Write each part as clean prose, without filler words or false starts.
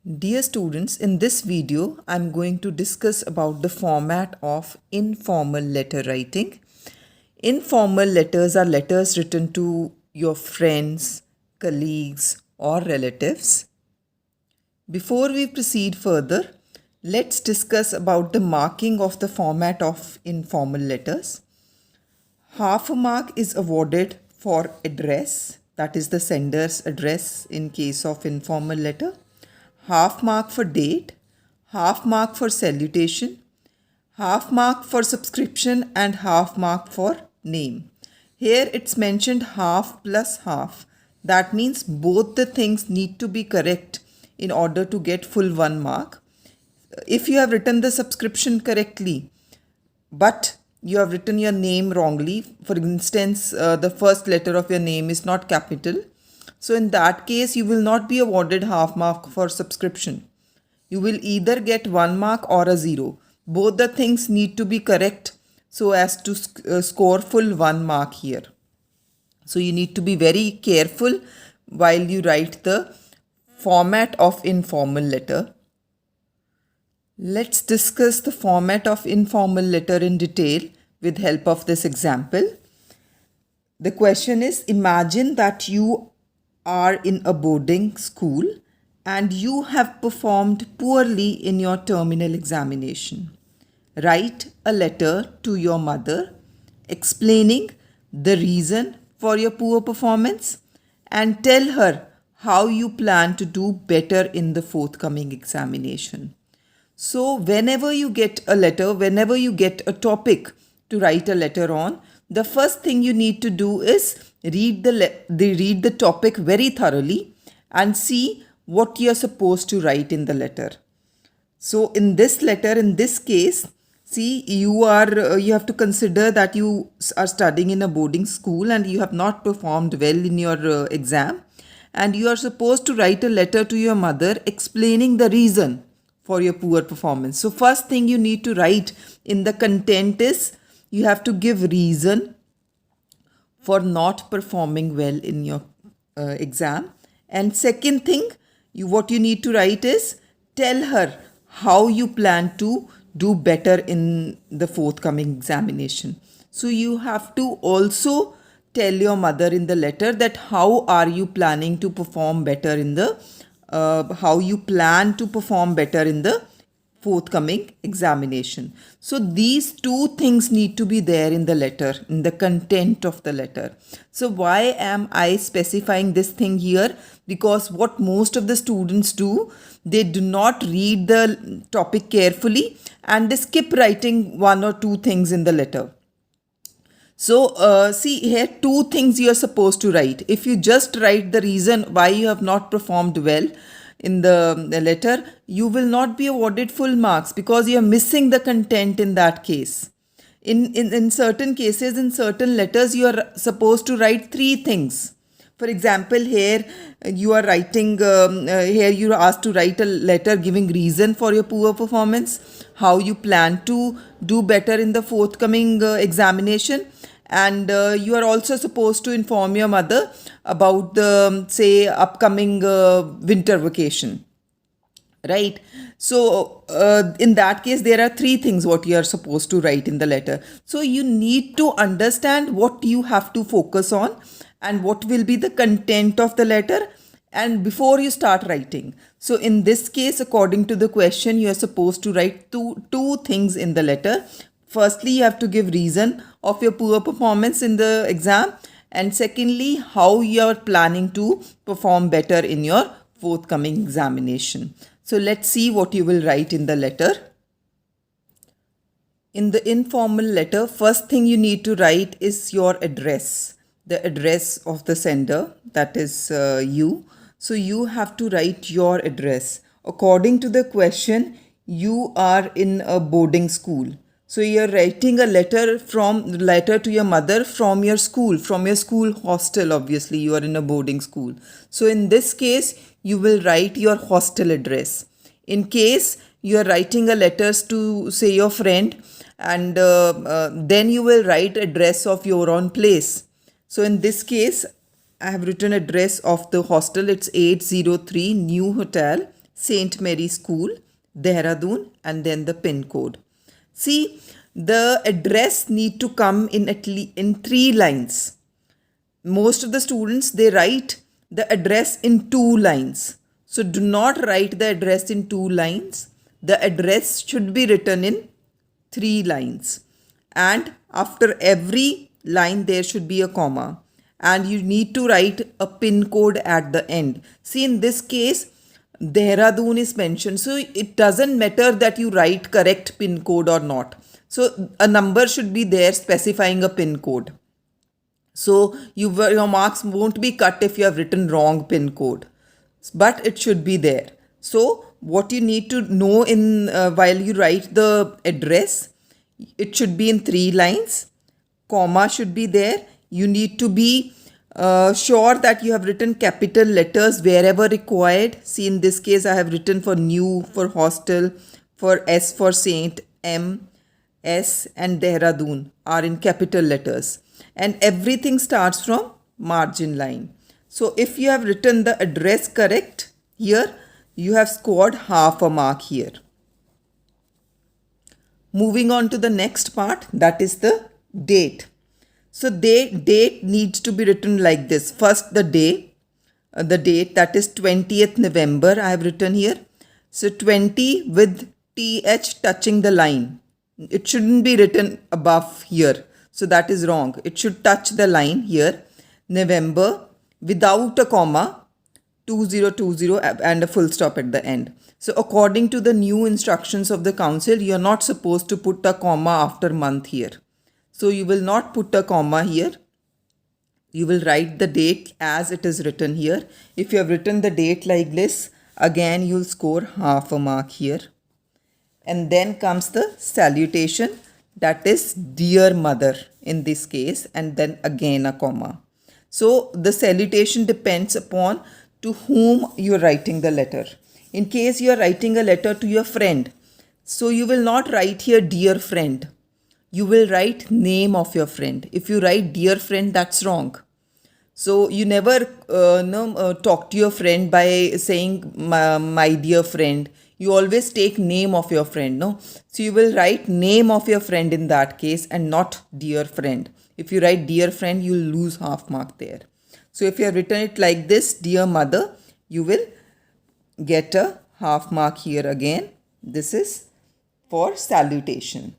Dear students, in this video, I'm going to discuss about the format of informal letter writing. Informal letters are letters written to your friends, colleagues, or relatives. Before we proceed further, let's discuss about the marking of the format of informal letters. Half a mark is awarded for address, that is the sender's address in case of informal letter. Half mark for date, half mark for salutation, half mark for subscription, and half mark for name. Here it's mentioned half plus half. That means both the things need to be correct in order to get full 1 mark. If you have written the subscription correctly, but you have written your name wrongly, for instance, the first letter of your name is not capital, so in that case you will not be awarded half mark for subscription. You will either get 1 mark or a 0. Both the things need to be correct so as to score full 1 mark here. So you need to be very careful while you write the format of informal letter. Let's discuss the format of informal letter in detail with help of this example. The question is, imagine that you are in a boarding school and you have performed poorly in your terminal examination. Write a letter to your mother explaining the reason for your poor performance and tell her how you plan to do better in the forthcoming examination. So whenever you get a letter, whenever you get a topic to write a letter on, the first thing you need to do is read the topic very thoroughly and see what you are supposed to write in the letter. So in this letter, in this case, see, you have to consider that you are studying in a boarding school and you have not performed well in your exam, and you are supposed to write a letter to your mother explaining the reason for your poor performance. So first thing you need to write in the content is you have to give reason for not performing well in your exam. And second thing, what you need to write is tell her how you plan to do better in the forthcoming examination. So you have to also tell your mother in the letter that how are you planning to perform better in the forthcoming examination. So these two things need to be there in the letter, in the content of the letter. So why am I specifying this thing here? Because what most of the students do, they do not read the topic carefully and they skip writing 1 or 2 things in the letter. So see here, 2 things you are supposed to write. If you just write the reason why you have not performed well in the letter, you will not be awarded full marks because you are missing the content in that case. In certain cases, in certain letters, you are supposed to write 3 things. For example, here you are writing, here you are asked to write a letter giving reason for your poor performance, how you plan to do better in the forthcoming examination, and you are also supposed to inform your mother about the, say, upcoming winter vacation, right? So in that case, there are 3 things what you are supposed to write in the letter. So you need to understand what you have to focus on and what will be the content of the letter, and before you start writing. So in this case, according to the question, you are supposed to write two things in the letter. Firstly, you have to give reason of your poor performance in the exam, and secondly, how you are planning to perform better in your forthcoming examination. So let's see what you will write in the letter. In the informal letter, first thing you need to write is your address, the address of the sender, that is you. So you have to write your address. According to the question, you are in a boarding school. So you're writing a letter to your mother from your school hostel. Obviously, you are in a boarding school. So in this case, you will write your hostel address. In case you are writing a letters to, say, your friend, and then you will write address of your own place. So in this case, I have written address of the hostel. It's 803 New Hotel, St. Mary School, Dehradun, and then the pin code. See, the address need to come in at least in 3 lines. Most of the students, they write the address in 2 lines. So do not write the address in 2 lines. The address should be written in 3 lines. And after every line, there should be a comma. And you need to write a pin code at the end. See, in this case, Dehradun is mentioned. So it doesn't matter that you write correct pin code or not. So a number should be there specifying a pin code. So your marks won't be cut if you have written wrong pin code, but it should be there. So what you need to know in while you write the address, it should be in 3 lines. Comma should be there. You need to be sure that you have written capital letters wherever required. See, in this case, I have written for new, for hostel, for S for Saint, M, S, and Dehradun are in capital letters. And everything starts from margin line. So if you have written the address correct here, you have scored half a mark here. Moving on to the next part, that is the date. So date needs to be written like this. First the date, that is 20th November I have written here. So 20 with TH touching the line. It shouldn't be written above here. So that is wrong. It should touch the line here. November without a comma, 2020 and a full stop at the end. So according to the new instructions of the council, you are not supposed to put a comma after month here. So you will not put a comma here. You will write the date as it is written here. If you have written the date like this, again you will score half a mark here. And then comes the salutation, that is dear mother in this case, and then again a comma. So the salutation depends upon to whom you are writing the letter. In case you are writing a letter to your friend, so you will not write here dear friend. You will write name of your friend. If you write dear friend, that's wrong. So you never talk to your friend by saying my dear friend. You always take name of your friend, no? So you will write name of your friend in that case and not dear friend. If you write dear friend, you will lose half mark there. So if you have written it like this, dear mother, you will get a half mark here again. This is for salutation.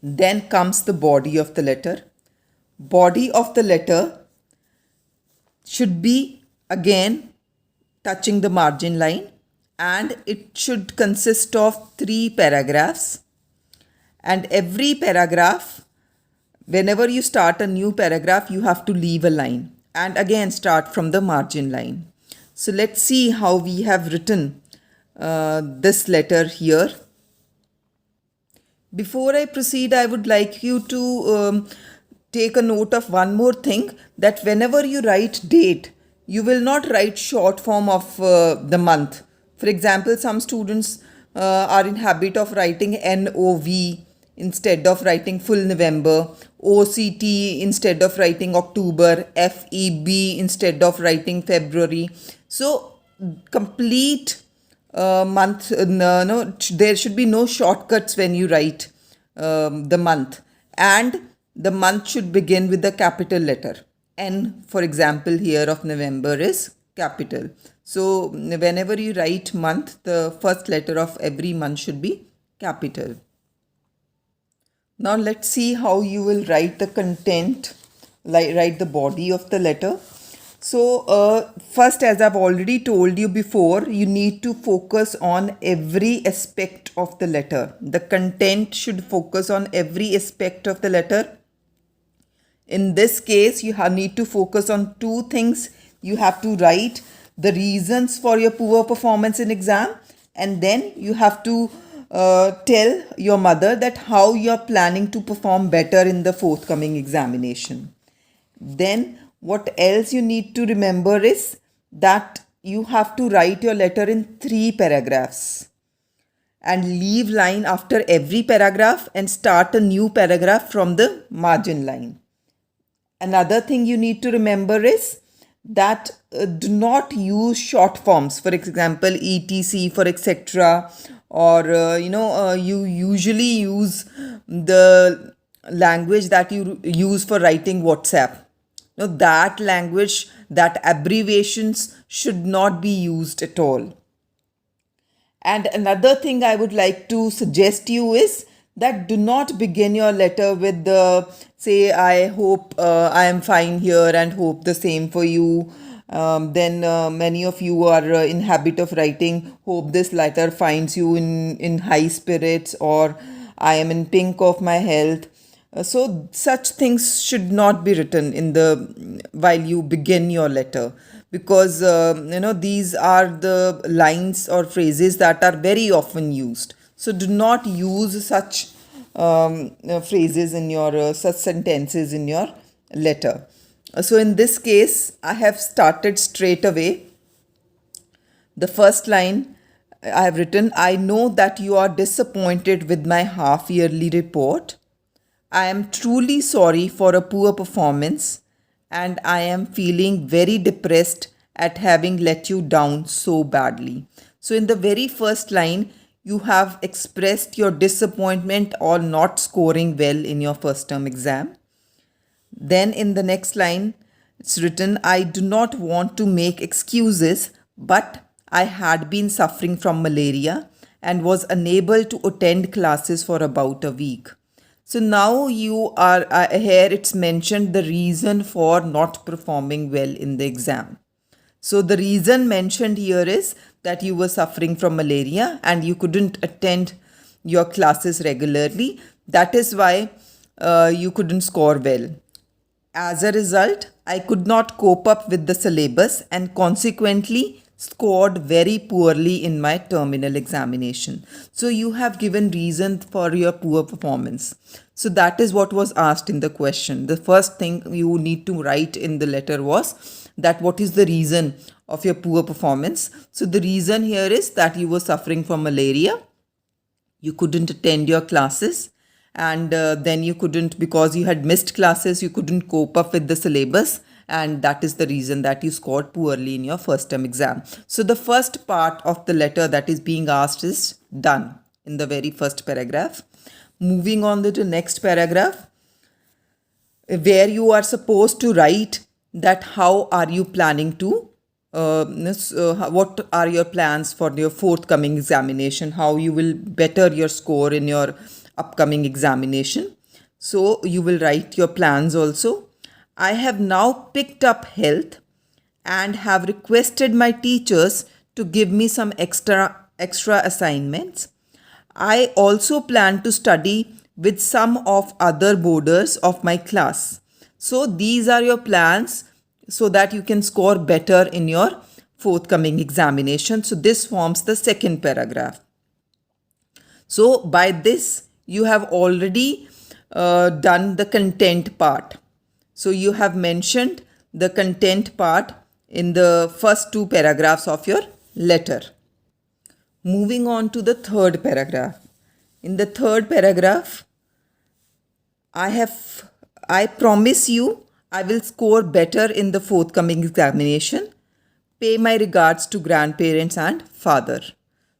Then comes the body of the letter. Body of the letter should be again touching the margin line, and it should consist of 3 paragraphs. And every paragraph, whenever you start a new paragraph, you have to leave a line and again start from the margin line. So let's see how we have written this letter here. Before I proceed, I would like you to take a note of one more thing, that whenever you write date, you will not write short form of the month. For example, some students are in habit of writing NOV instead of writing full November, OCT instead of writing October, FEB instead of writing February. So complete month, there should be no shortcuts when you write the month, and the month should begin with a capital letter. N, for example, here of November is capital. So whenever you write month, the first letter of every month should be capital. Now let's see how you will write the content, like write the body of the letter. So first, as I've already told you before, you need to focus on every aspect of the letter. The content should focus on every aspect of the letter. In this case, you need to focus on 2 things. You have to write the reasons for your poor performance in exam, and then you have to tell your mother that how you are planning to perform better in the forthcoming examination. Then what else you need to remember is that you have to write your letter in 3 paragraphs and leave line after every paragraph and start a new paragraph from the margin line. Another thing you need to remember is that do not use short forms, for example etc, for etc, or you usually use the language that you use for writing WhatsApp. That language, that abbreviations should not be used at all. And another thing I would like to suggest you is that do not begin your letter with the say, I hope I am fine here and hope the same for you. Then many of you are in habit of writing, hope this letter finds you in high spirits, or I am in pink of my health. So such things should not be written in the while you begin your letter, because these are the lines or phrases that are very often used. So do not use such phrases in your such sentences in your letter. So in this case, I have started straight away. The first line I have written, I know that you are disappointed with my half yearly report. I am truly sorry for a poor performance, and I am feeling very depressed at having let you down so badly. So, in the very first line, you have expressed your disappointment or not scoring well in your first term exam. Then, in the next line, it's written, I do not want to make excuses, but I had been suffering from malaria and was unable to attend classes for about a week. So now you are here, it's mentioned the reason for not performing well in the exam. So the reason mentioned here is that you were suffering from malaria and you couldn't attend your classes regularly. That is why you couldn't score well. As a result, I could not cope up with the syllabus and consequently scored very poorly in my terminal examination. So you have given reason for your poor performance. So that is what was asked in the question. The first thing you need to write in the letter was that what is the reason of your poor performance. So the reason here is that you were suffering from malaria, you couldn't attend your classes, and then you couldn't, because you had missed classes, you couldn't cope up with the syllabus, and that is the reason that you scored poorly in your first term exam. So the first part of the letter that is being asked is done in the very first paragraph. Moving on to the next paragraph, where you are supposed to write that how are you planning to what are your plans for your forthcoming examination, how you will better your score in your upcoming examination. So you will write your plans also. I have now picked up health and have requested my teachers to give me some extra assignments. I also plan to study with some of other boarders of my class. So these are your plans so that you can score better in your forthcoming examination. So this forms the second paragraph. So by this, you have already done the content part. So you have mentioned the content part in the first two paragraphs of your letter. Moving on to the third paragraph. In the third paragraph, I promise you I will score better in the forthcoming examination. Pay my regards to grandparents and father.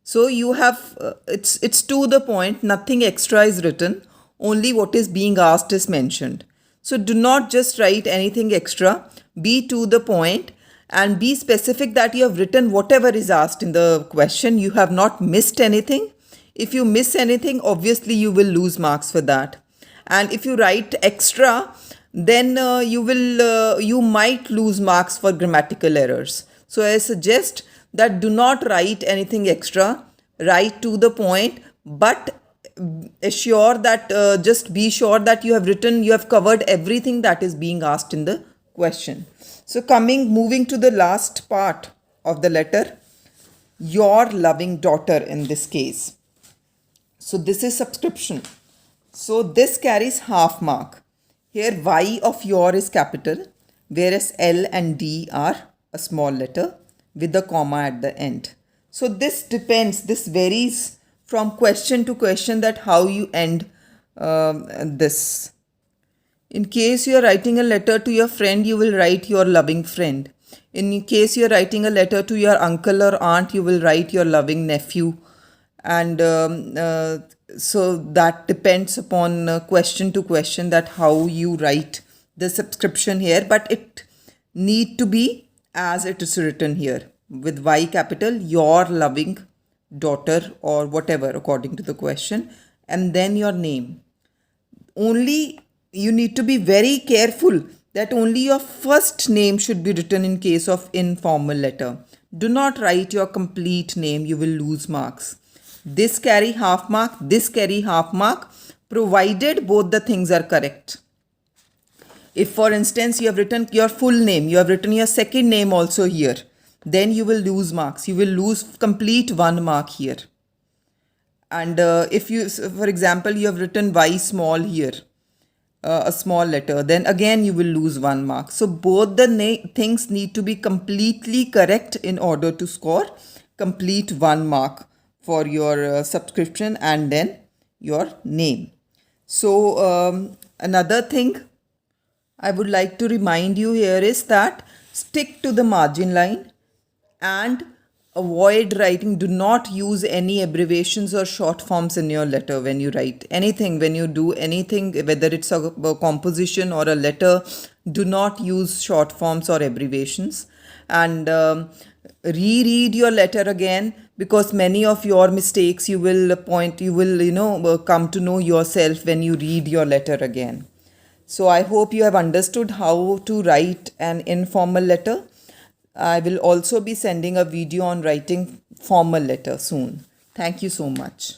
So you have it's to the point, nothing extra is written, only what is being asked is mentioned. So do not just write anything extra, be to the point and be specific that you have written whatever is asked in the question. You have not missed anything. If you miss anything, obviously you will lose marks for that. And if you write extra, then you might lose marks for grammatical errors. So I suggest that do not write anything extra, write to the point, but assure that just be sure that you have covered everything that is being asked in the question. So moving to the last part of the letter, your loving daughter in this case. So this is subscription. So this carries half mark. Here Y of your is capital, whereas L and D are a small letter with a comma at the end. So this varies from question to question that how you end this. In case you are writing a letter to your friend, you will write your loving friend. In case you're writing a letter to your uncle or aunt, you will write your loving nephew. And so that depends upon question to question that how you write the subscription here, but it need to be as it is written here with Y capital, your loving daughter or whatever according to the question, and then your name. Only you need to be very careful that only your first name should be written in case of informal letter. Do not write your complete name, you will lose marks. This carry half mark, this carry half mark, provided both the things are correct. If for instance you have written your full name, you have written your second name also here, then you will lose marks. You will lose complete 1 mark here. And if you, for example, you have written Y small here, a small letter, then again you will lose 1 mark. So both the things need to be completely correct in order to score complete 1 mark for your subscription and then your name. So another thing I would like to remind you here is that stick to the margin line and avoid writing. Do not use any abbreviations or short forms in your letter when you write anything. When you do anything, whether it's a composition or a letter, do not use short forms or abbreviations. And reread your letter again, because many of your mistakes you will come to know yourself when you read your letter again. So I hope you have understood how to write an informal letter. I will also be sending a video on writing formal letter soon. Thank you so much.